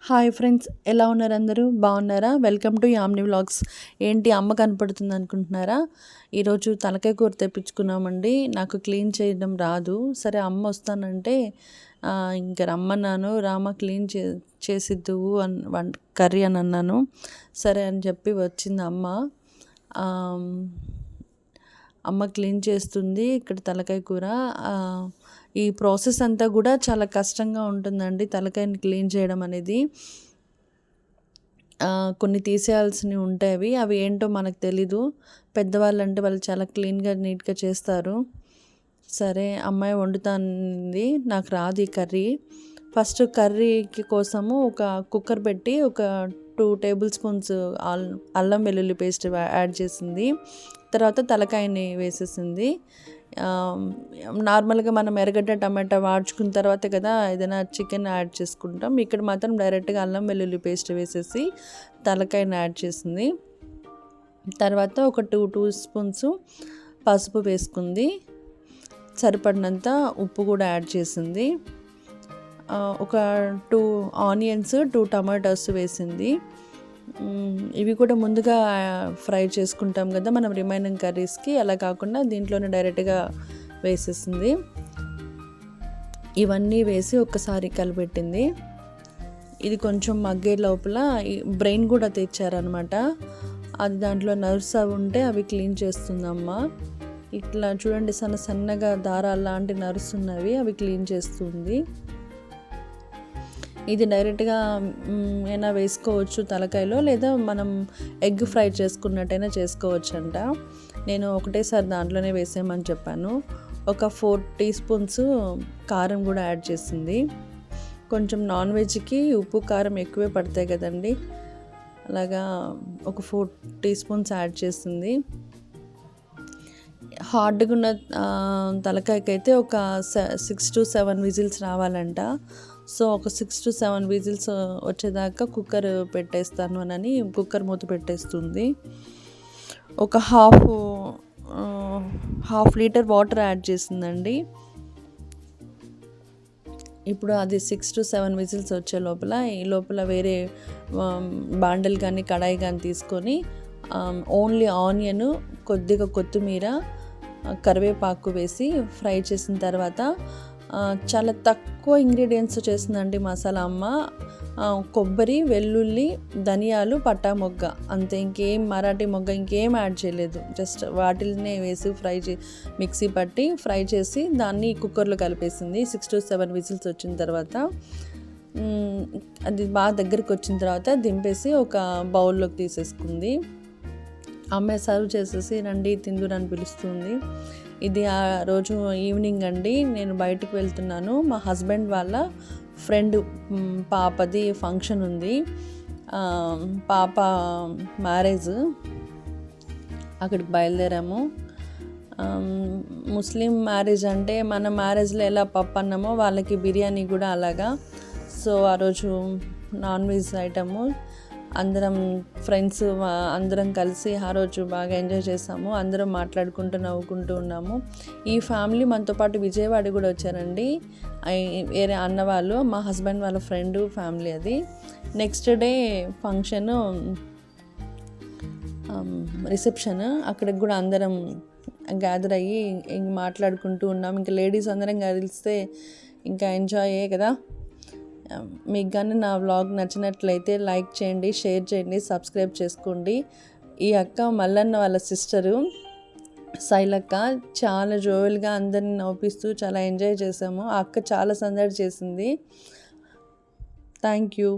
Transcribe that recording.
Hi friends, ఎలా ఉన్నారు? అందరూ బాగున్నారా? Welcome to Yamni vlogs. ఏంటి అమ్మ కనపడుతుంది అనుకుంటున్నారా? ఈరోజు తలకాయ కూర తెప్పించుకున్నామండి. నాకు క్లీన్ చేయడం రాదు. సరే అమ్మ వస్తానంటే ఇంకా రమ్మన్నాను. రామ క్లీన్ చేసిద్దువు కర్రీ అని అన్నాను. సరే అని చెప్పి వచ్చింది అమ్మ. అమ్మ క్లీన్ చేస్తుంది ఇక్కడ తలకాయ కూర. ఈ ప్రాసెస్ అంతా కూడా చాలా కష్టంగా ఉంటుందండి. తలకాయని క్లీన్ చేయడం అనేది కొన్ని తీసేయాల్సినవి ఉంటాయి. అవి ఏంటో మనకు తెలీదు. పెద్దవాళ్ళు అంటే వాళ్ళు చాలా క్లీన్గా నీట్గా చేస్తారు. సరే అమ్మాయి వండుతాంది, నాకు రాదు ఈ కర్రీ. ఫస్ట్ కర్రీకి కోసము ఒక కుక్కర్ పెట్టి ఒక 2 టేబుల్ స్పూన్స్ అల్లం వెల్లుల్లి పేస్ట్ యాడ్ చేసింది. తర్వాత తలకాయని వేసేసింది. నార్మల్గా మనం ఎర్రగడ్డ టమాటా వాడ్చుకున్న తర్వాత కదా ఏదైనా చికెన్ యాడ్ చేసుకుంటాం. ఇక్కడ మాత్రం డైరెక్ట్గా అల్లం వెల్లుల్లి పేస్ట్ వేసేసి తలకాయని యాడ్ చేసింది. తర్వాత ఒక 2 స్పూన్స్ పసుపు వేసుకుంది. సరిపడినంత ఉప్పు కూడా యాడ్ చేసింది. ఒక 2 ఆనియన్స్ 2 టమాటోస్ వేసింది. ఇవి కూడా ముందుగా ఫ్రై చేసుకుంటాం కదా మనం రిమైనింగ్ కర్రీస్కి, అలా కాకుండా దీంట్లోనే డైరెక్ట్గా వేసేసింది. ఇవన్నీ వేసి ఒక్కసారి కలిపెట్టింది. ఇది కొంచెం మగ్గే లోపల బ్రెయిన్ కూడా తెచ్చారనమాట. అది దాంట్లో నర్వ్స్ అవి ఉంటే అవి క్లీన్ చేస్తుందమ్మ. ఇట్లా చూడండి, సన్నగా దారాలు లాంటి నర్వ్స్ ఉన్నవి, అవి క్లీన్ చేస్తుంది. ఇది డైరెక్ట్గా అయినా వేసుకోవచ్చు తలకాయలో, లేదా మనం ఎగ్ ఫ్రై చేసుకున్నట్టయినా చేసుకోవచ్చు అంట. నేను ఒకటేసారి దాంట్లోనే వేసేయమని చెప్పాను. ఒక 4 టీ స్పూన్స్ కారం కూడా యాడ్ చేసింది. కొంచెం నాన్ వెజ్కి ఉప్పు కారం ఎక్కువే పడతాయి కదండి, అలాగా ఒక 4 టీ స్పూన్స్ యాడ్ చేసింది. హార్డ్గా ఉన్న తలకాయకైతే ఒక 6 to 7 విజిల్స్ రావాలంట. సో ఒక 6 to 7 విజిల్స్ వచ్చేదాకా కుక్కర్ పెట్టేస్తాను అని కుక్కర్ మూత పెట్టేస్తుంది. ఒక హాఫ్ లీటర్ వాటర్ యాడ్ చేసిందండి. ఇప్పుడు అది 6 to 7 విజిల్స్ వచ్చే లోపల వేరే బాండల్ కానీ కడాయి కానీ తీసుకొని ఓన్లీ ఆనియన్, కొద్దిగా కొత్తిమీర, కరివేపాకు వేసి ఫ్రై చేసిన తర్వాత చాలా తక్కువ ఇంగ్రీడియంట్స్ చేసిందండి మసాలా అమ్మ. కొబ్బరి, వెల్లుల్లి, ధనియాలు, పట్టా మొగ్గ, అంతే. ఇంకేం మరాఠీ మొగ్గ ఇంకేం యాడ్ చేయలేదు. జస్ట్ వాటిల్నే వేసి మిక్సీ పట్టి ఫ్రై చేసి దాన్ని కుక్కర్లో కలిపేసింది. 6 to 7 విజిల్స్ వచ్చిన తర్వాత అది బాగా దగ్గరికి వచ్చిన తర్వాత దింపేసి ఒక బౌల్లోకి తీసేసుకుంది. అమ్మాయి సర్వ్ చేసేసి రండి తిందురని పిలుస్తుంది. ఇది ఆ రోజు ఈవినింగ్ అండి. నేను బయటకు వెళ్తున్నాను. మా హస్బెండ్ వాళ్ళ ఫ్రెండ్ పాపది ఫంక్షన్ ఉంది. పాప మ్యారేజ్, అక్కడికి బయలుదేరాము. ముస్లిం మ్యారేజ్ అంటే మన మ్యారేజ్లో ఎలా పప్పు అన్నామో వాళ్ళకి బిర్యానీ కూడా అలాగా. సో ఆ రోజు నాన్ వెజ్ ఐటము. అందరం ఫ్రెండ్స్ అందరం కలిసి ఆ రోజు బాగా ఎంజాయ్ చేసాము. అందరం మాట్లాడుకుంటూ నవ్వుకుంటూ ఉన్నాము. ఈ ఫ్యామిలీ మనతో పాటు విజయవాడ కూడా వచ్చారండి. వేరే అన్న వాళ్ళు, మా హస్బెండ్ వాళ్ళ ఫ్రెండ్ ఫ్యామిలీ అది. Next day function, reception. అక్కడికి కూడా అందరం గ్యాదర్ అయ్యి మాట్లాడుకుంటూ ఉన్నాం. ఇంకా లేడీస్ అందరం కలిస్తే ఇంకా ఎంజాయే కదా. మీకు కానీ నా వ్లాగ్ నచ్చినట్లయితే లైక్ చేయండి, షేర్ చేయండి, సబ్స్క్రైబ్ చేసుకోండి. ఈ అక్క మల్లన్న వాళ్ళ సిస్టరు శైలక్క చాలా జోవెల్గా అందరిని నవ్విస్తూ చాలా ఎంజాయ్ చేసాము. ఆ అక్క చాలా సందడి చేసింది. Thank you.